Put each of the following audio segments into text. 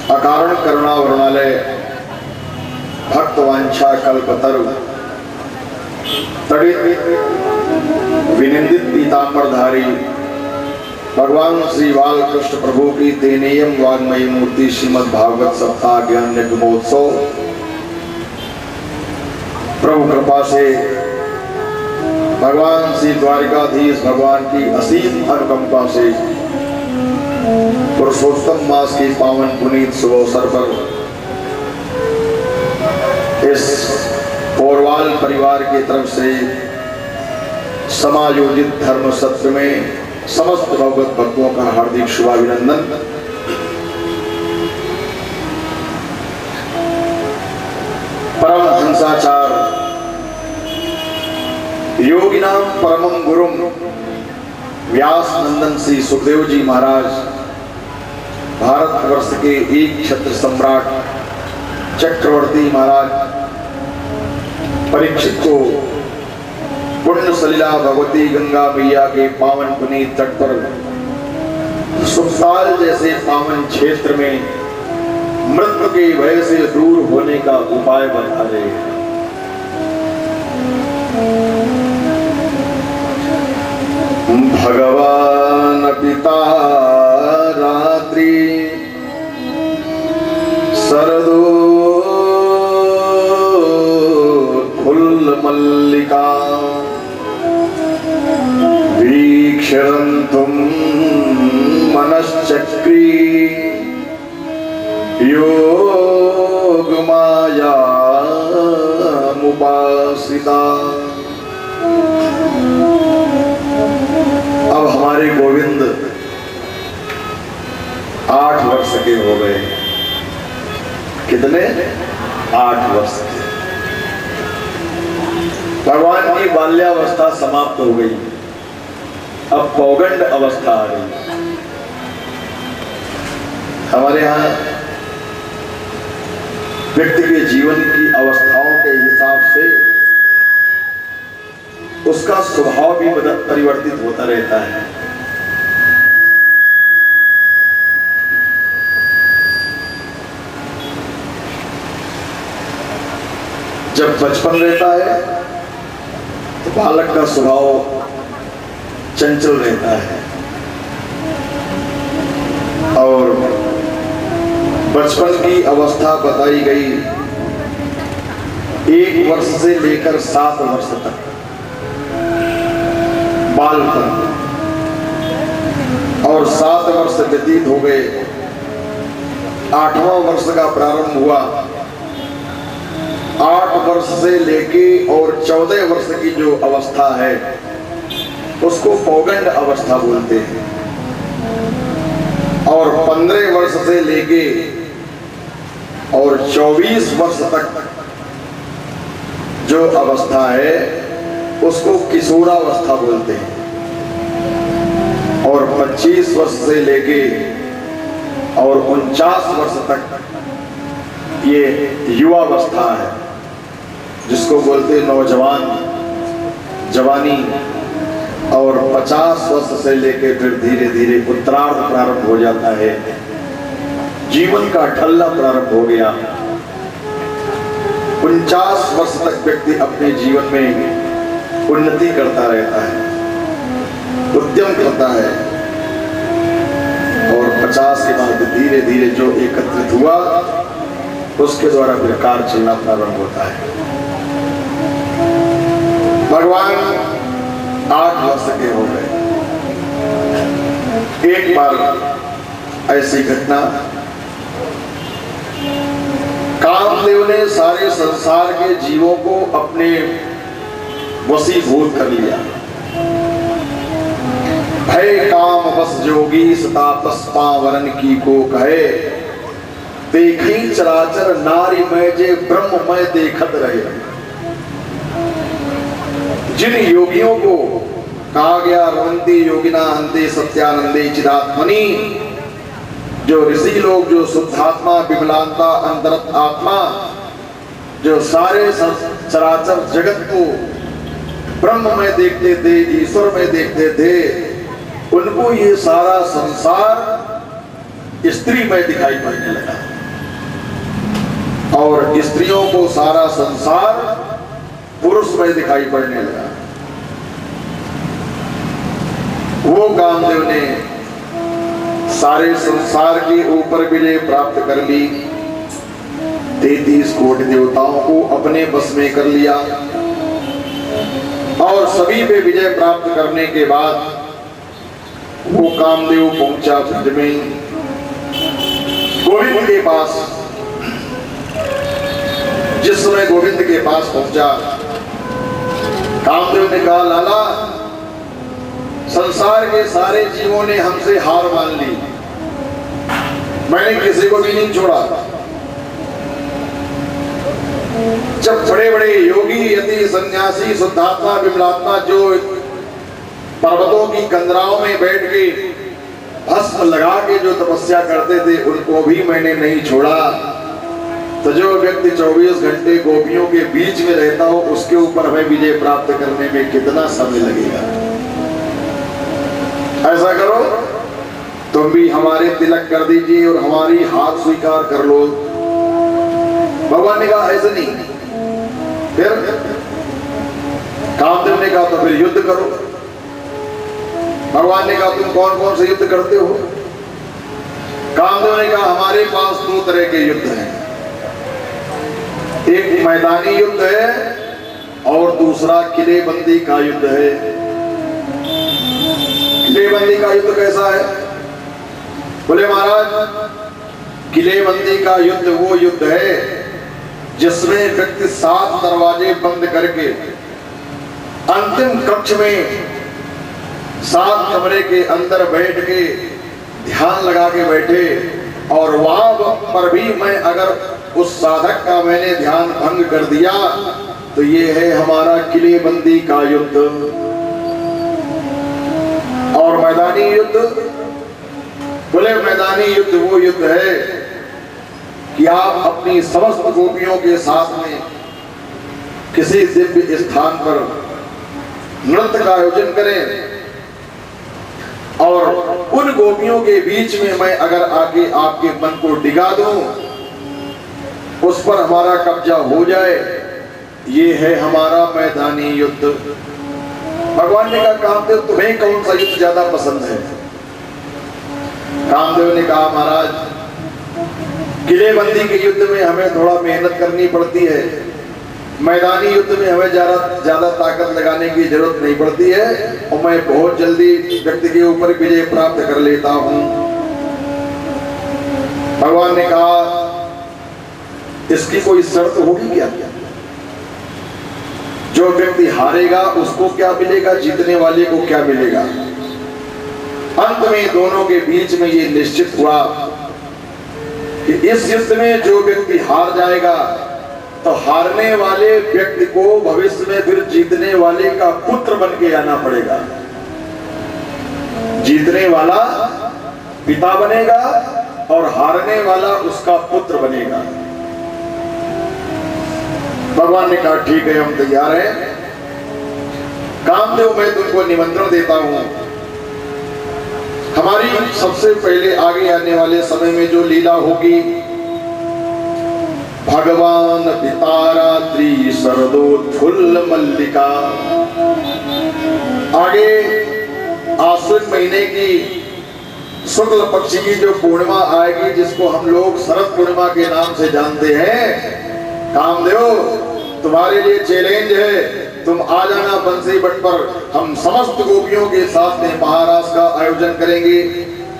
अकारण करुणा वर्णालय भक्तवांछा कल्पतरु तड़ित विनिंदित पीतांबरधारी भगवान श्री बालकृष्ण प्रभु की तेनेयम वाग्मयी मूर्ति श्रीमद् भागवत सप्ताह ज्ञान यज्ञ महोत्सव प्रभु कृपा से भगवान श्री द्वारिकाधीश भगवान की असीम अनुकंपा से पुरुषोत्तम मास की पावन पुनीत शुभ अवसर पर इस पोरवाल परिवार की तरफ से समायोजित धर्म सत्र में समस्त भगवत भक्तों का हार्दिक शुभाभिनंदन। परम हंसाचार योगिनाम परमं गुरुम व्यास नंदन श्री सुखदेव जी महाराज भारतवर्ष के एक क्षत्र सम्राट चक्रवर्ती महाराज परीक्षित को पुण्य सलिला भगवती गंगा मैया के पावन पुनीत तट पर सुखसाल जैसे पावन क्षेत्र में मृत्यु के भय से दूर होने का उपाय बता रहे हैं। भगवान पिता रात्रि शरदो फुल्ल मल्लिका वीक्षरन्तुं मनश्चक्री योग माया मुपासिता। अब हमारे गोविंद 8 वर्ष के हो गए। कितने? 8 वर्ष के। भगवान की बाल्यावस्था समाप्त हो गई, अब पौगंड अवस्था आ गई। हमारे यहाँ व्यक्ति के जीवन की अवस्थाओं के हिसाब से उसका स्वभाव भी परिवर्तित होता रहता है। जब बचपन रहता है तो बालक का स्वभाव चंचल रहता है और बचपन की अवस्था बताई गई 1 वर्ष से लेकर 7 वर्ष तक बालपन, और 7 वर्ष व्यतीत हो गए। 8वां वर्ष का प्रारंभ हुआ। 8 वर्ष से लेके और 14 वर्ष की जो अवस्था है उसको पौगंड अवस्था बोलते हैं, और 15 वर्ष से लेके और 24 वर्ष तक जो अवस्था है उसको किशोरावस्था बोलते हैं, और 25 वर्ष से लेके और 49 वर्ष तक ये युवावस्था है, जिसको बोलते हैं नौजवान, जवानी। और 50 वर्ष से लेके फिर धीरे धीरे उत्तरार्ध प्रारंभ हो जाता है, जीवन का ढलना प्रारंभ हो गया। 49 वर्ष तक व्यक्ति अपने जीवन में उन्नति करता रहता है, उद्यम करता है, और 50 के बाद धीरे धीरे जो एकत्रित हुआ उसके द्वारा फिर कार्य चलना प्रारंभ होता है। भगवान 8 वर्ष के हो गए। एक बार ऐसी घटना, कामदेव ने सारे संसार के जीवों को अपने वशीभूत कर लिया। भय काम बस जोगी सतापस पावरन की को कहे, देखी चराचर नारी में जे ब्रह्म में देखत रहे। जिन योगियों को कहा गया रवंती योगिना हंते सत्यानंदे चिदात्मनि, जो ऋषि लोग, जो शुद्धात्मा विमलांता अंतरत आत्मा, जो सारे चराचर जगत को ब्रह्म में देखते थे, ईश्वर में देखते थे, उनको ये सारा संसार स्त्री में दिखाई पड़ने लगा, और स्त्रियों को सारा संसार पुरुष में दिखाई पड़ने लगा। वो कामदेव ने सारे संसार के ऊपर विजय प्राप्त कर ली, 33 कोटि देवताओं को अपने बस में कर लिया, और सभी पे विजय प्राप्त करने के बाद वो कामदेव पहुंचा ब्रज में गोविंद के पास। जिस समय गोविंद के पास पहुंचा, कामदेव ने कहा, लाला, संसार के सारे जीवों ने हमसे हार मान ली, मैंने किसी को भी नहीं छोड़ा। जब बड़े बड़े योगी, यति, सन्यासी, शुद्धात्मा, विमलात्मा जो पर्वतों की कंदराओं में बैठ के भस्म लगा के जो तपस्या करते थे, उनको भी मैंने नहीं छोड़ा, तो जो व्यक्ति 24 घंटे गोपियों के बीच में रहता हो, उसके ऊपर हमें विजय प्राप्त करने में कितना समय लगेगा। ऐसा करो, तुम भी हमारे तिलक कर दीजिए और हमारी हार स्वीकार कर लो। भगवान ने कहा ऐसे नहीं। फिर कामदेव ने कहा तो फिर युद्ध करो। भगवान ने कहा तुम कौन कौन से युद्ध करते हो? कामदेव ने कहा हमारे पास 2 तरह के युद्ध हैं, एक मैदानी युद्ध है और दूसरा किलेबंदी का युद्ध है। किलेबंदी का युद्ध कैसा है? बोले महाराज, किलेबंदी का युद्ध वो युद्ध है जिसमें व्यक्ति 7 दरवाजे बंद करके अंतिम कक्ष में 7 कमरे के अंदर बैठ के ध्यान लगा के बैठे, और वहां पर भी मैं अगर उस साधक का मैंने ध्यान भंग कर दिया तो ये है हमारा किलेबंदी का युद्ध। और मैदानी युद्ध, बोले मैदानी युद्ध वो युद्ध है कि आप अपनी समस्त गोपियों के साथ में किसी दिव्य स्थान पर नृत्य का आयोजन करें, और उन गोपियों के बीच में मैं अगर आके आपके मन को डिगा दूं, उस पर हमारा कब्जा हो जाए, ये है हमारा मैदानी युद्ध। भगवान ने कहा कामदेव तुम्हें कौन सा युद्ध ज्यादा पसंद है? कामदेव ने कहा महाराज किलेबंदी के युद्ध में हमें थोड़ा मेहनत करनी पड़ती है, मैदानी युद्ध में हमें ज्यादा ताकत लगाने की जरूरत नहीं पड़ती है और मैं बहुत जल्दी व्यक्ति के ऊपर विजय प्राप्त कर लेता हूं। भगवान ने कहा इसकी कोई शर्त होगी क्या? जो व्यक्ति हारेगा उसको क्या मिलेगा, जीतने वाले को क्या मिलेगा? अंत में दोनों के बीच में ये निश्चित हुआ कि इस युद्ध में जो व्यक्ति हार जाएगा तो हारने वाले व्यक्ति को भविष्य में फिर जीतने वाले का पुत्र बन के आना पड़ेगा। जीतने वाला पिता बनेगा और हारने वाला उसका पुत्र बनेगा। भगवान ने कहा ठीक है, हम तैयार हैं। कामदेव, मैं तुमको निमंत्रण देता हूं। हमारी सबसे पहले आगे आने वाले समय में जो लीला होगी, भगवान पितारात्रि शरदोत्फुल्ल मल्लिका, आगे आश्विन महीने की शुक्ल पक्ष की जो पूर्णिमा आएगी, जिसको हम लोग शरद पूर्णिमा के नाम से जानते हैं। कामदेव, तुम्हारे लिए चैलेंज है, तुम आ जाना बंसी बट पर। हम समस्त गोपियों के साथ में महाराज का आयोजन करेंगे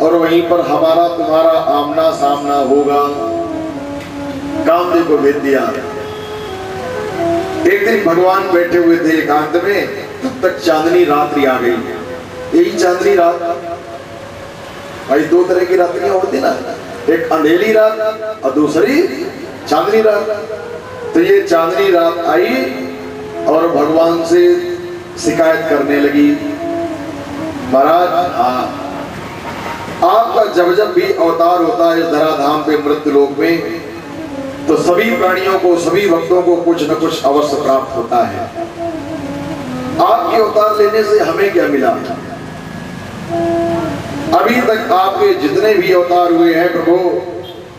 और वहीं पर हमारा तुम्हारा आमना सामना होगा। कामदेव को भेज दिया। एक दिन भगवान बैठे हुए थे एकांत में, तब तक चांदनी रात्रि आ गई। यही चांदनी रात, भाई दो तरह की रात्रियां होती ना, एक अंधेरी रात और दूसरी चांदनी रात। तो ये चांदनी रात आई और भगवान से शिकायत करने लगी, महाराज आपका जब जब भी अवतार होता है इस धराधाम पे मृत्यु लोक में, तो सभी प्राणियों को, सभी भक्तों को कुछ न कुछ अवश्य प्राप्त होता है। आपके अवतार लेने से हमें क्या मिला? अभी तक आपके जितने भी अवतार हुए हैं प्रभु,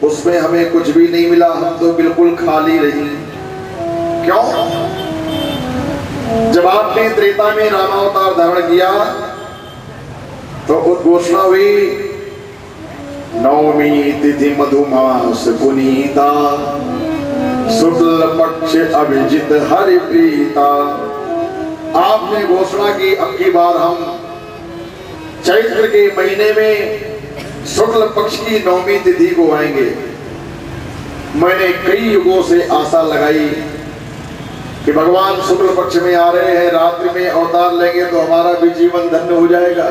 उसमें हमें कुछ भी नहीं मिला। हम तो बिल्कुल खाली रही। क्यों? जब आपने त्रेता में रामावतार धारण किया तो उद्घोषणा हुई, नवमी तिथि मधुमास पुनीता, शुक्ल पक्ष अभिजित हरि प्रीता। आपने घोषणा की अब की बार हम चैत्र के महीने में शुक्ल पक्ष की नवमी तिथि को आएंगे। मैंने कई युगों से आशा लगाई कि भगवान शुक्ल पक्ष में आ रहे हैं, रात्रि में अवतार लेंगे तो हमारा भी जीवन धन्य हो जाएगा।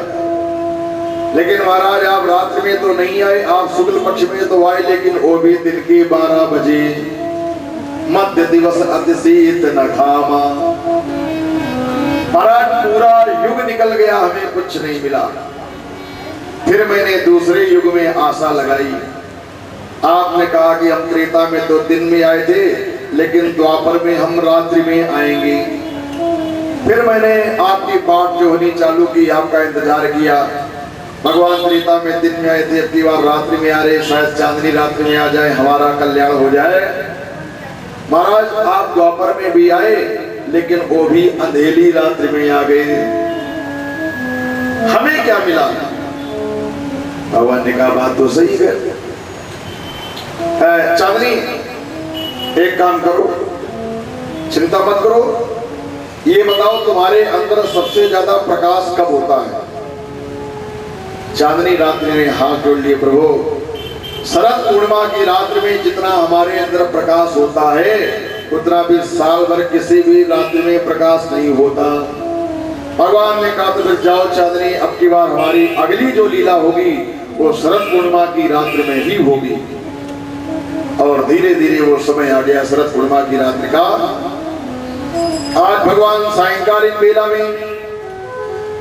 लेकिन महाराज आप रात्रि में तो नहीं आए, आप शुक्ल पक्ष में तो आए, लेकिन वो भी दिन के 12 बजे, मध्य दिवस अतिशीत न घामा। महाराज पूरा युग निकल गया, हमें कुछ नहीं मिला। फिर मैंने दूसरे युग में आशा लगाई। आपने कहा कि हम त्रेता में तो दिन में आए थे, लेकिन द्वापर में हम रात्रि में आएंगे। फिर मैंने आपकी बात जो होनी चालू की, आपका इंतजार किया। भगवान त्रेता में दिन में आए थे, अब की बार रात्रि में आ रहे, शायद चांदनी रात्रि में आ जाए, हमारा कल्याण हो जाए। महाराज आप द्वापर में भी आए, लेकिन वो भी अंधेरी रात्रि में आ गए। हमें क्या मिला? भगवान ने कहा बात तो सही है। चांदनी, एक काम करो, चिंता मत करो, ये बताओ तुम्हारे अंदर सबसे ज्यादा प्रकाश कब होता है? चांदनी रात्रि ने हाथ जोड़ लिए, प्रभु शरद पूर्णिमा की रात्रि में जितना हमारे अंदर प्रकाश होता है, उतना भी साल भर किसी भी रात्रि में प्रकाश नहीं होता। भगवान ने कहा तो फिर जाओ चांदनी, अब की बार हमारी अगली जो लीला होगी वो शरद पूर्णिमा की रात्रि में ही होगी। और धीरे धीरे वो समय आ गया शरद पूर्णिमा की रात्रि का। आज भगवान सायंकालीन बेला में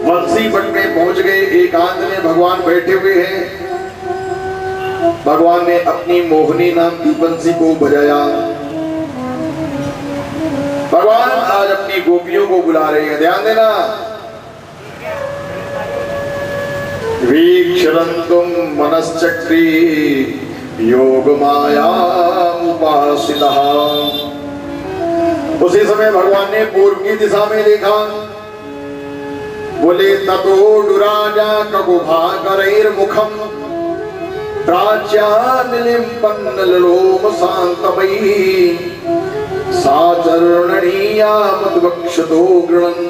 वंशी बट में पहुंच गए। एकांत में भगवान बैठे हुए हैं। भगवान ने अपनी मोहनी नाम की बंसी को बजाया। भगवान आज अपनी गोपियों को बुला रहे हैं, ध्यान देना। वीक्षरन्तुम मनश्चक्री योग माया उपासितः। उसी समय भगवान ने पूर्व की दिशा में देखा। बोले ततो दुराजा ककुभाकरैर्मुखम् प्राच्यानिलिम्पन्नलोम शान्तमयी साचरणीया मद्वक्षतो गृणन्